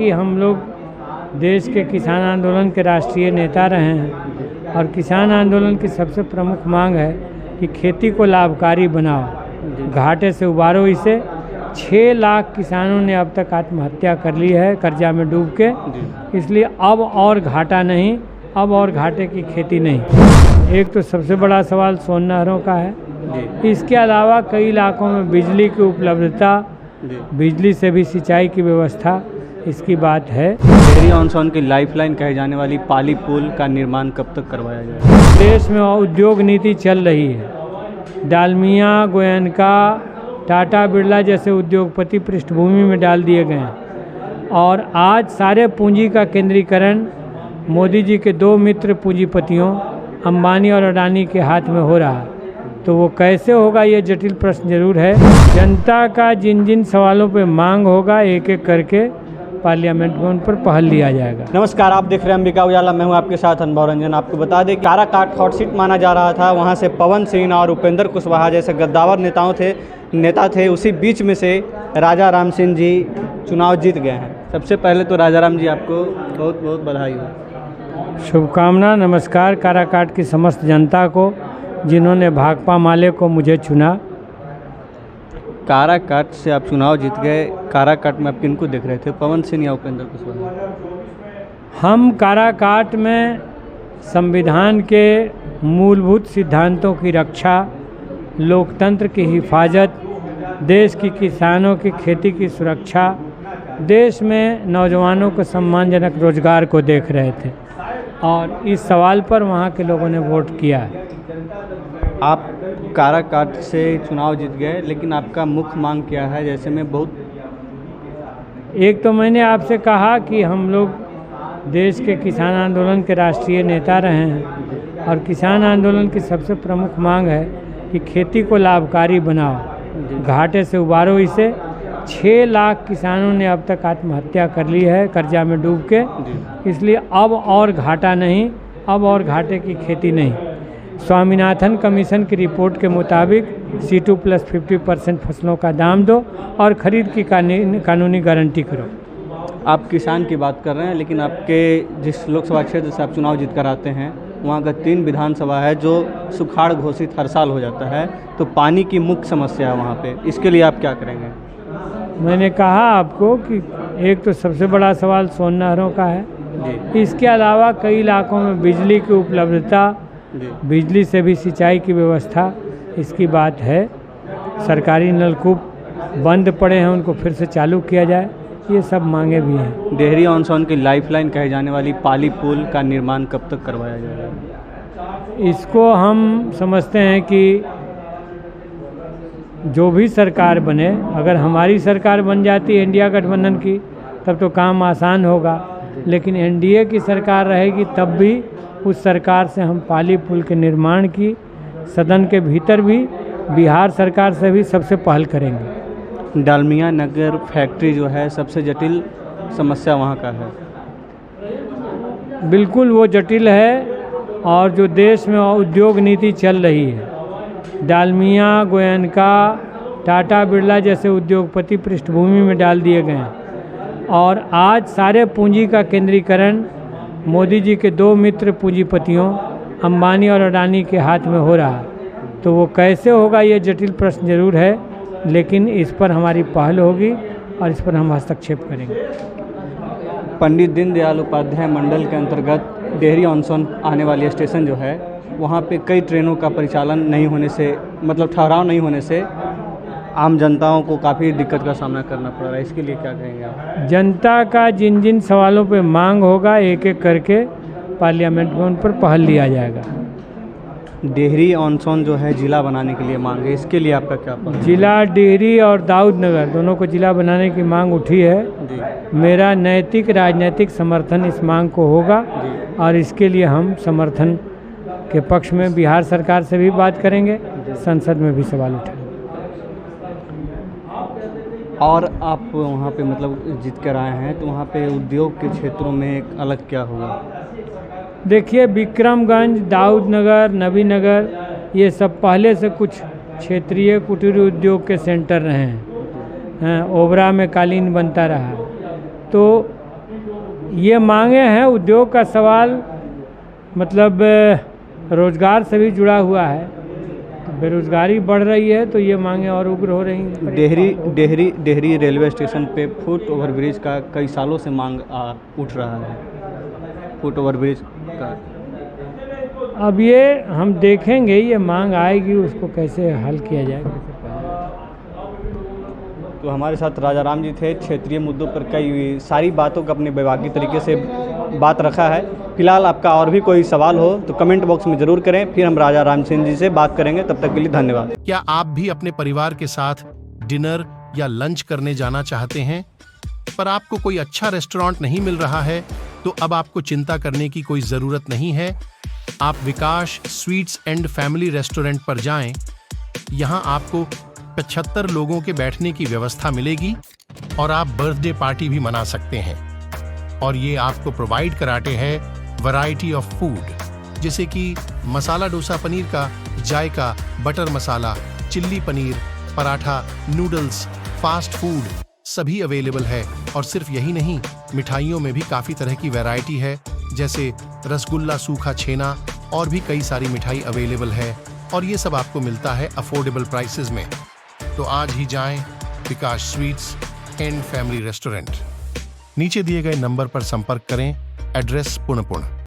कि हम लोग देश के किसान आंदोलन के राष्ट्रीय नेता रहे हैं और किसान आंदोलन की सबसे प्रमुख मांग है कि खेती को लाभकारी बनाओ, घाटे से उबारो इसे। 6 लाख किसानों ने अब तक आत्महत्या कर ली है कर्जा में डूब के, इसलिए अब और घाटा नहीं, अब और घाटे की खेती नहीं। एक तो सबसे बड़ा सवाल सोन नहरों का है, इसके अलावा कई इलाकों में बिजली की उपलब्धता, बिजली से भी सिंचाई की व्यवस्था, इसकी बात है। डेहरी ऑन सोन की लाइफलाइन कहे जाने वाली पाली पुल का निर्माण कब तक करवाया जाएगा? देश में उद्योग नीति चल रही है, डालमिया, गोयनका, टाटा, बिरला जैसे उद्योगपति पृष्ठभूमि में डाल दिए गए हैं और आज सारे पूंजी का केंद्रीकरण मोदी जी के 2 मित्र पूंजीपतियों अंबानी और अडानी के हाथ में हो रहा है। तो वो कैसे होगा, ये जटिल प्रश्न जरूर है। जनता का जिन जिन सवालों पे मांग होगा एक एक करके पार्लियामेंट में उन पर पहल लिया जाएगा। नमस्कार, आप देख रहे हैं अंबिका उजाला, मैं हूं आपके साथ अनुभव रंजन। आपको बता दें काराकाट हॉट सीट माना जा रहा था, वहां से पवन सिंह और उपेंद्र कुशवाहा जैसे गद्दावर नेता थे, उसी बीच में से राजा राम सिंह जी चुनाव जीत गए हैं। सबसे पहले तो राजा राम जी आपको बहुत बहुत बधाई हो। शुभकामना, नमस्कार काराकाट की समस्त जनता को जिन्होंने भाकपा माले को मुझे चुना। काराकाट से आप चुनाव जीत गए, काराकाट में आप किनको देख रहे थे, पवन सिंह या उपेंद्र कुशवाहा? हम काराकाट में संविधान के मूलभूत सिद्धांतों की रक्षा, लोकतंत्र की हिफाजत, देश की किसानों की खेती की सुरक्षा, देश में नौजवानों को सम्मानजनक रोजगार को देख रहे थे और इस सवाल पर वहाँ के लोगों ने वोट किया है। आप काराकाट से चुनाव जीत गए, लेकिन आपका मुख्य मांग क्या है? जैसे मैं एक तो मैंने आपसे कहा कि हम लोग देश के किसान आंदोलन के राष्ट्रीय नेता रहे हैं और किसान आंदोलन की सबसे प्रमुख मांग है कि खेती को लाभकारी बनाओ, घाटे से उबारो इसे। 6 लाख किसानों ने अब तक आत्महत्या कर ली है कर्जा में डूब के, इसलिए अब और घाटा नहीं, अब और घाटे की खेती नहीं। स्वामीनाथन कमीशन की रिपोर्ट के मुताबिक C2 + 50% फसलों का दाम दो और खरीद की कानूनी गारंटी करो। आप किसान की बात कर रहे हैं, लेकिन आपके जिस लोकसभा क्षेत्र से आप चुनाव जीत कर आते हैं वहाँ का 3 विधानसभा है जो सुखाड़ घोषित हर साल हो जाता है, तो पानी की मुख्य समस्या है वहाँ पे, इसके लिए आप क्या करेंगे? मैंने कहा आपको कि एक तो सबसे बड़ा सवाल सोन नहरों का है, इसके अलावा कई इलाकों में बिजली की उपलब्धता, बिजली से भी सिंचाई की व्यवस्था, इसकी बात है। सरकारी नलकूप बंद पड़े हैं, उनको फिर से चालू किया जाए, ये सब मांगे भी हैं। डेहरी ऑन सोन की लाइफलाइन कहे जाने वाली पाली पुल का निर्माण कब तक करवाया जाएगा? इसको हम समझते हैं कि जो भी सरकार बने, अगर हमारी सरकार बन जाती है इंडिया गठबंधन की, तब तो काम आसान होगा, लेकिन NDA की सरकार रहेगी तब भी उस सरकार से हम पाली पुल के निर्माण की सदन के भीतर भी बिहार सरकार से भी सबसे पहल करेंगे। डालमिया नगर फैक्ट्री जो है सबसे जटिल समस्या वहाँ का है। बिल्कुल वो जटिल है और जो देश में उद्योग नीति चल रही है, डालमिया, गोयनका, टाटा, बिरला जैसे उद्योगपति पृष्ठभूमि में डाल दिए गए हैं और आज सारे पूंजी का केंद्रीकरण मोदी जी के 2 मित्र पूंजीपतियों अंबानी और अडानी के हाथ में हो रहा है। तो वो कैसे होगा, ये जटिल प्रश्न जरूर है, लेकिन इस पर हमारी पहल होगी और इस पर हम हस्तक्षेप करेंगे। पंडित दीनदयाल उपाध्याय मंडल के अंतर्गत डेहरी ऑन सोन आने वाली स्टेशन जो है, वहाँ पे कई ट्रेनों का परिचालन नहीं होने से, मतलब ठहराव नहीं होने से आम जनताओं को काफ़ी दिक्कत का सामना करना पड़ रहा है, इसके लिए क्या कहेंगे आप? जनता का जिन जिन सवालों पे मांग होगा एक एक करके पार्लियामेंट में उन पर पहल लिया जाएगा। डेहरी ऑन सोन जो है जिला बनाने के लिए मांग है, इसके लिए आपका क्या पहल? जिला डेहरी और दाऊदनगर दोनों को जिला बनाने की मांग उठी है जी। मेरा नैतिक राजनीतिक समर्थन इस मांग को होगा और इसके लिए हम समर्थन के पक्ष में बिहार सरकार से भी बात करेंगे, संसद में भी सवाल उठाएंगे। और आप वहाँ पे मतलब जीत कर आए हैं, तो वहाँ पे उद्योग के क्षेत्रों में एक अलग क्या होगा? देखिए, विक्रमगंज, दाऊदनगर, नबीनगर, ये सब पहले से कुछ क्षेत्रीय कुटीर उद्योग के सेंटर रहे हैं। ओबरा में कालीन बनता रहा, तो ये मांगे हैं, उद्योग का सवाल मतलब रोजगार से भी जुड़ा हुआ है। तो बेरोजगारी बढ़ रही है तो ये मांगे और उग्र हो रही हैं। डेहरी रेलवे स्टेशन पे फुट ओवरब्रिज का कई सालों से मांग उठ रहा है, फुट ओवरब्रिज का। अब ये हम देखेंगे, ये मांग आएगी, उसको कैसे हल किया जाएगा। तो हमारे साथ राजा राम जी थे, क्षेत्रीय मुद्दों पर कई सारी बातों का अपने विभागीय तरीके से बात रखा है। फिलहाल आपका और भी कोई सवाल हो तो कमेंट बॉक्स में ज़रूर करें, फिर हम राजा राम सिंह जी से बात करेंगे। तब तक के लिए धन्यवाद। क्या आप भी अपने परिवार के साथ डिनर या लंच करने जाना चाहते हैं, पर आपको कोई अच्छा रेस्टोरेंट नहीं मिल रहा है? तो अब आपको चिंता करने की कोई ज़रूरत नहीं है। आप विकास स्वीट्स एंड फैमिली रेस्टोरेंट पर जाएं। यहाँ आपको 75 लोगों के बैठने की व्यवस्था मिलेगी और आप बर्थडे पार्टी भी मना सकते हैं। और ये आपको प्रोवाइड कराते हैं वैरायटी ऑफ फूड, जैसे कि मसाला डोसा पनीर का, जायका, butter masala, chilli paneer, paratha, noodles, fast food सभी अवेलेबल है। और सिर्फ यही नहीं, मिठाइयों में भी काफ़ी तरह की वैरायटी है, जैसे रसगुल्ला, सूखा छेना और भी कई सारी मिठाई अवेलेबल है। और ये सब आपको मिलता है अफोर्डेबल प्राइसेस में। तो आज ही जाएं विकास स्वीट्स एंड फैमिली रेस्टोरेंट। नीचे दिए गए नंबर पर संपर्क करें। एड्रेस पुनः